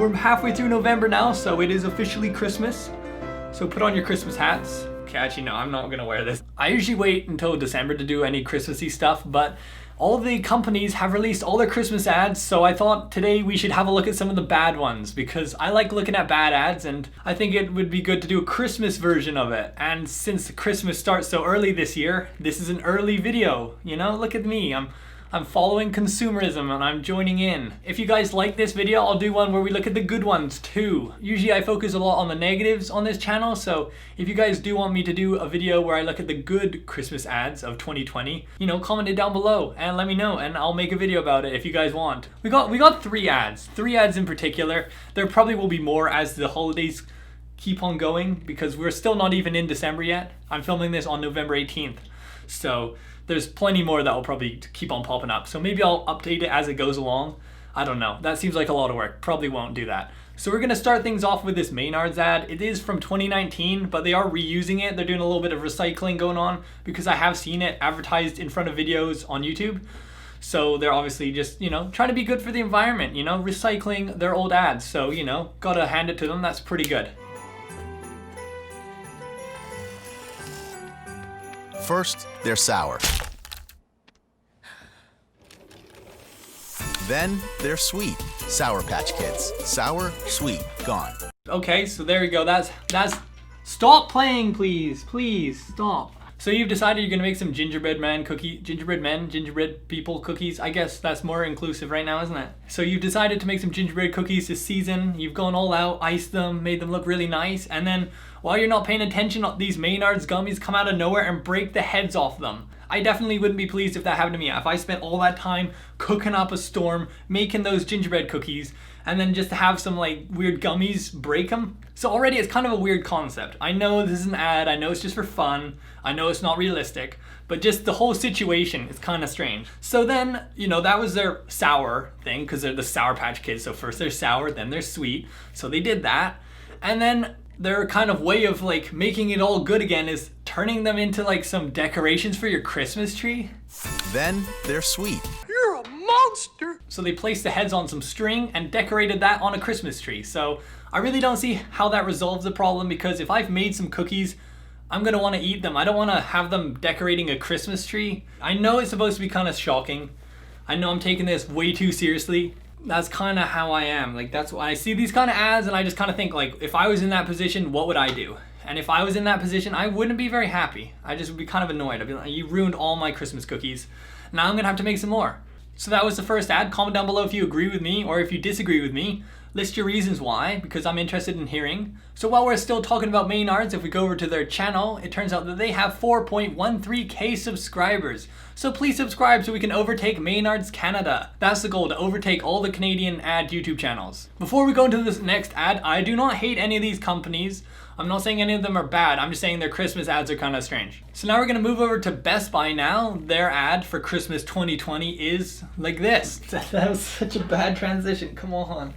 we're halfway through November now, so it is officially Christmas. So put on your Christmas hats. Okay, actually no, I'm not gonna wear this. I usually wait until December to do any Christmassy stuff, but all of the companies have released all their Christmas ads, so I thought today we should have a look at some of the bad ones, because I like looking at bad ads and I think it would be good to do a Christmas version of it. And since Christmas starts so early this year, this is an early video, you know? Look at me, I'm following consumerism and I'm joining in. If you guys like this video, I'll do one where we look at the good ones too. Usually I focus a lot on the negatives on this channel, so if you guys do want me to do a video where I look at the good Christmas ads of 2020, you know, comment it down below and let me know and I'll make a video about it if you guys want. We got three ads in particular. There probably will be more as the holidays keep on going because we're still not even in December yet. I'm filming this on November 18th. So there's plenty more that will probably keep on popping up. So maybe I'll update it as it goes along. I don't know. That seems like a lot of work. Probably won't do that. So we're going to start things off with this Maynards ad. It is from 2019, but they are reusing it. They're doing a little bit of recycling going on because I have seen it advertised in front of videos on YouTube. So they're obviously just, you know, trying to be good for the environment, you know, recycling their old ads. So, you know, gotta hand it to them. That's pretty good. First, they're sour. Then, they're sweet. Sour Patch Kids. Sour, sweet, gone. Okay, so there you go. That's stop playing, please. Please, stop. So you've decided you're gonna make some gingerbread people cookies. I guess that's more inclusive right now, isn't it? So you've decided to make some gingerbread cookies this season. You've gone all out, iced them, made them look really nice, and then while you're not paying attention, these Maynards gummies come out of nowhere and break the heads off them. I definitely wouldn't be pleased if that happened to me. If I spent all that time cooking up a storm, making those gingerbread cookies, and then just to have some like weird gummies break them. So already it's kind of a weird concept. I know this is an ad, I know it's just for fun, I know it's not realistic, but just the whole situation is kind of strange. So then, you know, that was their sour thing, because they're the Sour Patch Kids. So first they're sour, then they're sweet. So they did that. And then their kind of way of like making it all good again is turning them into like some decorations for your Christmas tree. Then they're sweet. You're a monster! So they placed the heads on some string and decorated that on a Christmas tree. So I really don't see how that resolves the problem, because if I've made some cookies, I'm gonna wanna eat them. I don't wanna have them decorating a Christmas tree. I know it's supposed to be kind of shocking. I know I'm taking this way too seriously. That's kind of how I am. Like, that's why I see these kind of ads and I just kind of think like, if I was in that position, what would I do? And if I was in that position, I wouldn't be very happy. I just would be kind of annoyed. I'd be like, you ruined all my Christmas cookies. Now I'm gonna have to make some more. So that was the first ad. Comment down below if you agree with me or if you disagree with me. List your reasons why, because I'm interested in hearing. So while we're still talking about Maynards, if we go over to their channel, it turns out that they have 4.13k subscribers. So please subscribe so we can overtake Maynards Canada. That's the goal, to overtake all the Canadian ad YouTube channels. Before we go into this next ad, I do not hate any of these companies. I'm not saying any of them are bad, I'm just saying their Christmas ads are kind of strange. So now we're gonna move over to Best Buy now. Their ad for Christmas 2020 is like this. That was such a bad transition, come on.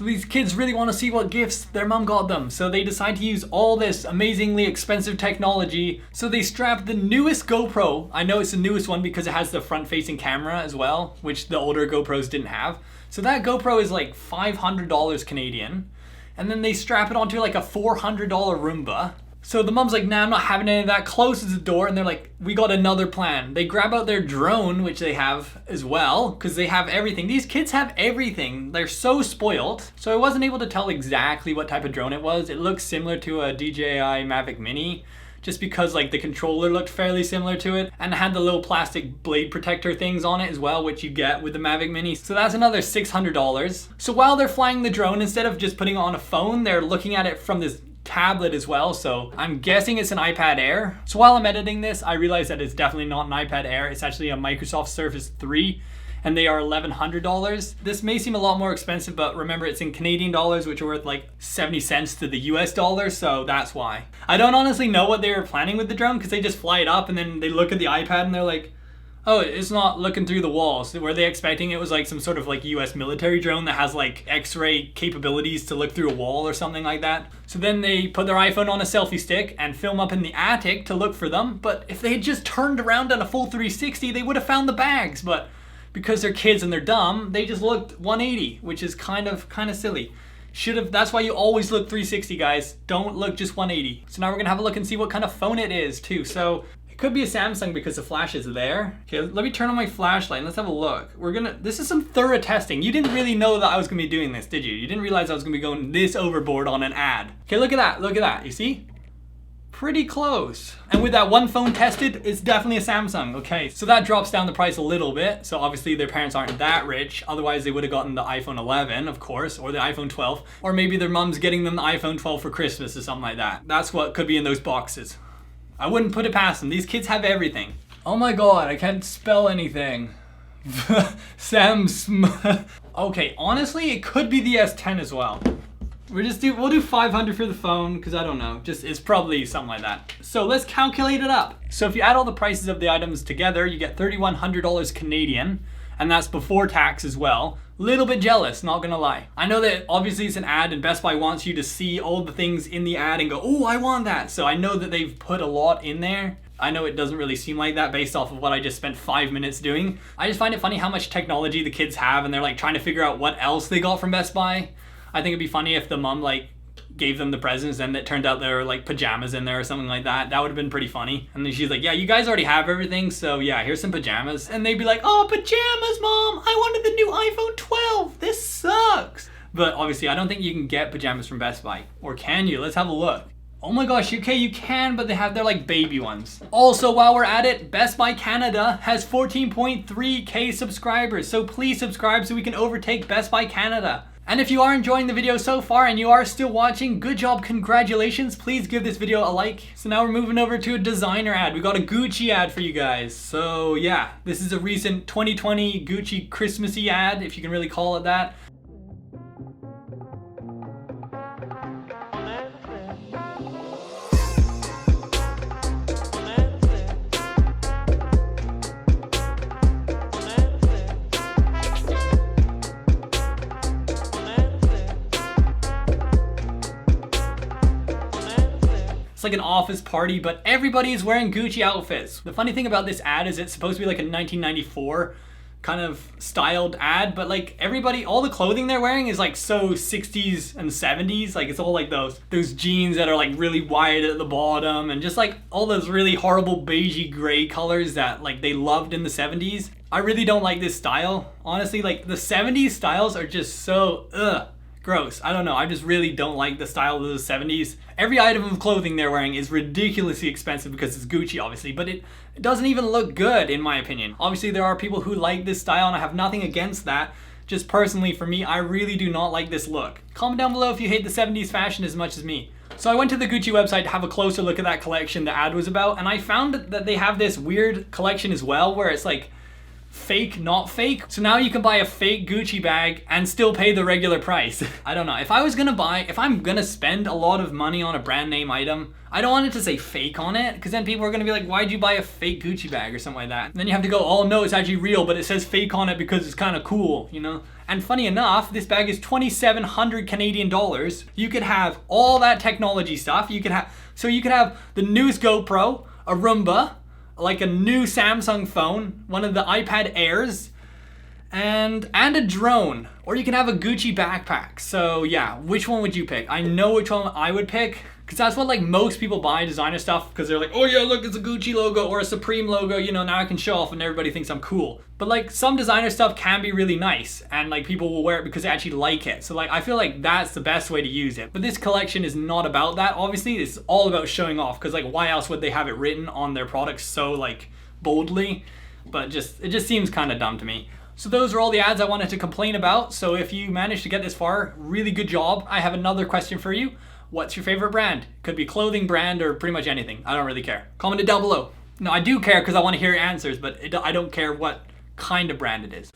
These kids really want to see what gifts their mom got them, so they decide to use all this amazingly expensive technology. So they strap the newest GoPro. I know it's the newest one because it has the front-facing camera as well, which the older GoPros didn't have. So that GoPro is like $500 Canadian, and then they strap it onto like a $400 Roomba. So the mom's like, nah, I'm not having any of that, closes the door, and they're like, we got another plan. They grab out their drone, which they have as well, because they have everything. These kids have everything. They're so spoiled. So I wasn't able to tell exactly what type of drone it was. It looks similar to a DJI Mavic Mini, just because like the controller looked fairly similar to it, and it had the little plastic blade protector things on it as well, which you get with the Mavic Mini. So that's another $600. So while they're flying the drone, instead of just putting it on a phone, they're looking at it from this tablet as well, so I'm guessing it's an iPad Air. So while I'm editing this, I realize that it's definitely not an iPad Air. It's actually a Microsoft Surface 3, and they are $1,100. This may seem a lot more expensive, but remember it's in Canadian dollars, which are worth like 70 cents to the US dollar, so that's why. I don't honestly know what they were planning with the drone, because they just fly it up and then they look at the iPad and they're like, Oh, it's not looking through the walls. Were they expecting it was like some sort of like US military drone that has like X-ray capabilities to look through a wall or something like that? So then they put their iPhone on a selfie stick and film up in the attic to look for them. But if they had just turned around on a full 360, they would have found the bags. But because they're kids and they're dumb, they just looked 180, which is kind of silly. That's why you always look 360, guys. Don't look just 180. So now we're gonna have a look and see what kind of phone it is too. So it could be a Samsung because the flash is there. Okay, let me turn on my flashlight and let's have a look. This is some thorough testing. You didn't really know that I was gonna be doing this, did you? You didn't realize I was gonna be going this overboard on an ad. Okay, look at that, you see? Pretty close. And with that one phone tested, it's definitely a Samsung. Okay, so that drops down the price a little bit. So obviously their parents aren't that rich. Otherwise they would have gotten the iPhone 11, of course, or the iPhone 12. Or maybe their mom's getting them the iPhone 12 for Christmas or something like that. That's what could be in those boxes. I wouldn't put it past them. These kids have everything. Oh my god, I can't spell anything. Okay, honestly, it could be the S10 as well. We'll do 500 for the phone, because I don't know. It's probably something like that. So let's calculate it up. So if you add all the prices of the items together, you get $3,100 Canadian, and that's before tax as well. Little bit jealous, not gonna lie. I know that obviously it's an ad and Best Buy wants you to see all the things in the ad and go, oh, I want that. So I know that they've put a lot in there. I know it doesn't really seem like that based off of what I just spent 5 minutes doing. I just find it funny how much technology the kids have and they're like trying to figure out what else they got from Best Buy. I think it'd be funny if the mom like gave them the presents and it turned out there were like pajamas in there or something like that. That would have been pretty funny. And then she's like, yeah, you guys already have everything, so yeah, here's some pajamas. And they'd be like, oh, pajamas, Mom! I wanted the new iPhone 12! This sucks! But obviously, I don't think you can get pajamas from Best Buy. Or can you? Let's have a look. Oh my gosh, okay, you can, but they're like baby ones. Also, while we're at it, Best Buy Canada has 14.3K subscribers, so please subscribe so we can overtake Best Buy Canada. And if you are enjoying the video so far and you are still watching, good job, congratulations. Please give this video a like. So now we're moving over to a designer ad. We got a Gucci ad for you guys. So yeah, this is a recent 2020 Gucci Christmassy ad, if you can really call it that. It's like an office party, but everybody is wearing Gucci outfits. The funny thing about this ad is it's supposed to be like a 1994 kind of styled ad, but like everybody, all the clothing they're wearing is like so 60s and 70s. Like it's all like those jeans that are like really wide at the bottom and just like all those really horrible beigey gray colors that like they loved in the 70s. I really don't like this style. Honestly, like the 70s styles are just so gross. I don't know. I just really don't like the style of the 70s. Every item of clothing they're wearing is ridiculously expensive because it's Gucci, obviously, but it doesn't even look good, in my opinion. Obviously, there are people who like this style, and I have nothing against that. Just personally, for me, I really do not like this look. Comment down below if you hate the 70s fashion as much as me. So I went to the Gucci website to have a closer look at that collection the ad was about, and I found that they have this weird collection as well, where it's like fake, not fake. So now you can buy a fake Gucci bag and still pay the regular price. I don't know. If I'm gonna spend a lot of money on a brand name item, I don't want it to say fake on it, because then people are gonna be like, why'd you buy a fake Gucci bag or something like that? And then you have to go, oh no, it's actually real, but it says fake on it because it's kind of cool, you know? And funny enough, this bag is 2,700 Canadian dollars. You could have all that technology stuff. You could have the newest GoPro, a Roomba, like a new Samsung phone, one of the iPad Airs, and a drone. Or you can have a Gucci backpack. So yeah, which one would you pick? I know which one I would pick, because that's what like most people buy designer stuff, because they're like, oh yeah, look, it's a Gucci logo or a Supreme logo, you know, now I can show off and everybody thinks I'm cool. But like some designer stuff can be really nice and like people will wear it because they actually like it. So like I feel like that's the best way to use it. But this collection is not about that. Obviously, it's all about showing off, because like why else would they have it written on their products so like boldly? But it just seems kind of dumb to me. So those are all the ads I wanted to complain about. So if you managed to get this far, really good job. I have another question for you. What's your favorite brand? Could be clothing brand or pretty much anything. I don't really care. Comment it down below. No, I do care because I want to hear your answers, but I don't care what kind of brand it is.